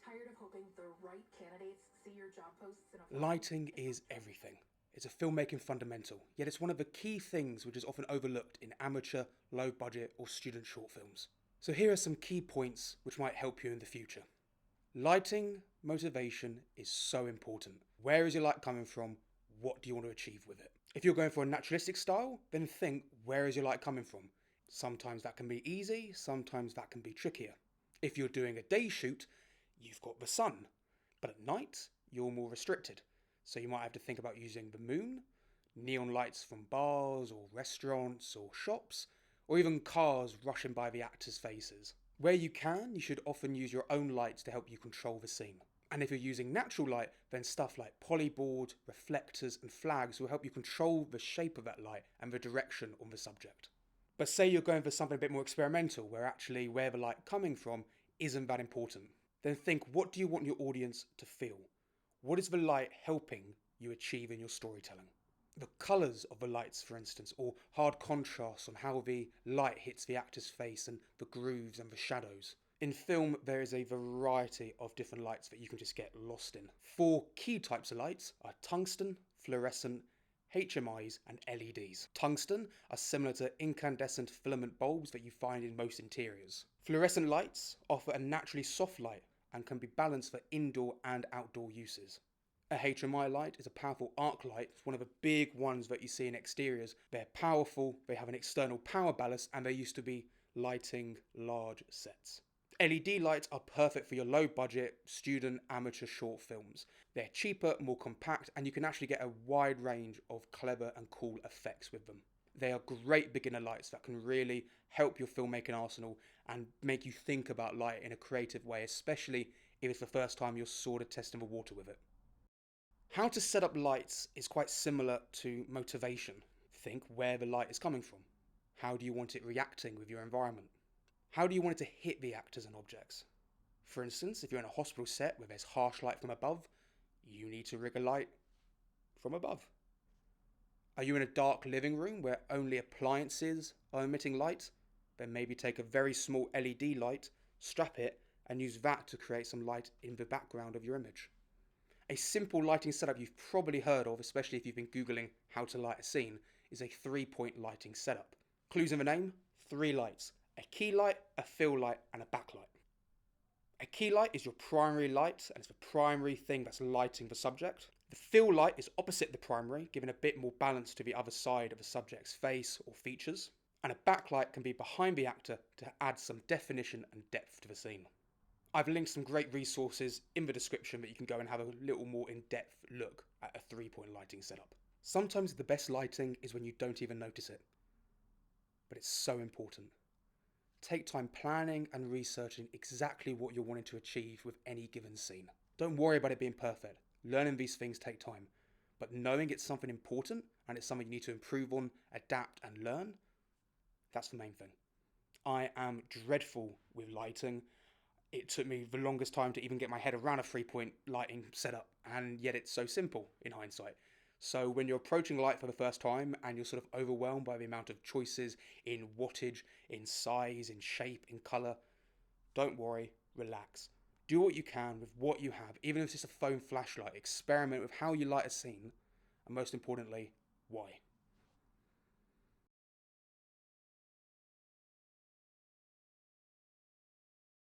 Tired of hoping the right candidates see your job posts in a photo? Lighting is everything. It's a filmmaking fundamental, yet it's one of the key things which is often overlooked in amateur, low budget, or student short films. So here are some key points which might help you in the future. Lighting motivation is so important. Where is your light coming from? What do you want to achieve with it? If you're going for a naturalistic style, then think, where is your light coming from? Sometimes that can be easy, sometimes that can be trickier. If you're doing a day shoot, you've got the sun. But at night, you're more restricted. So you might have to think about using the moon, neon lights from bars or restaurants or shops, or even cars rushing by the actors' faces. Where you can, you should often use your own lights to help you control the scene. And if you're using natural light, then stuff like polyboard, reflectors, and flags will help you control the shape of that light and the direction on the subject. But say you're going for something a bit more experimental, where actually where the light coming from isn't that important. Then think, what do you want your audience to feel? What is the light helping you achieve in your storytelling? The colours of the lights, for instance, or hard contrasts on how the light hits the actor's face and the grooves and the shadows. In film, there is a variety of different lights that you can just get lost in. 4 key types of lights are tungsten, fluorescent, HMIs and LEDs. Tungsten are similar to incandescent filament bulbs that you find in most interiors. Fluorescent lights offer a naturally soft light and can be balanced for indoor and outdoor uses. A HMI light is a powerful arc light. It's one of the big ones that you see in exteriors. They're powerful, they have an external power ballast, and they used to be lighting large sets. LED lights are perfect for your low budget, student, amateur short films. They're cheaper, more compact, and you can actually get a wide range of clever and cool effects with them. They are great beginner lights that can really help your filmmaking arsenal and make you think about light in a creative way, especially if it's the first time you're sort of testing the water with it. How to set up lights is quite similar to motivation. Think where the light is coming from. How do you want it reacting with your environment? How do you want it to hit the actors and objects? For instance, if you're in a hospital set where there's harsh light from above, you need to rig a light from above. Are you in a dark living room where only appliances are emitting light? Then maybe take a very small LED light, strap it, and use that to create some light in the background of your image. A simple lighting setup you've probably heard of, especially if you've been Googling how to light a scene, is a 3-point lighting setup. Clues in the name? 3 lights. A key light, a fill light, and a backlight. A key light is your primary light, and it's the primary thing that's lighting the subject. The fill light is opposite the primary, giving a bit more balance to the other side of the subject's face or features. And a backlight can be behind the actor to add some definition and depth to the scene. I've linked some great resources in the description that you can go and have a little more in-depth look at a 3-point lighting setup. Sometimes the best lighting is when you don't even notice it. But it's so important. Take time planning and researching exactly what you're wanting to achieve with any given scene. Don't worry about it being perfect. Learning these things take time. But knowing it's something important and it's something you need to improve on, adapt and learn, that's the main thing. I am dreadful with lighting. It took me the longest time to even get my head around a 3-point lighting setup, and yet it's so simple in hindsight. So when you're approaching light for the first time and you're sort of overwhelmed by the amount of choices in wattage, in size, in shape, in colour, don't worry, relax. Do what you can with what you have, even if it's just a phone flashlight. Experiment with how you light a scene, and most importantly, why.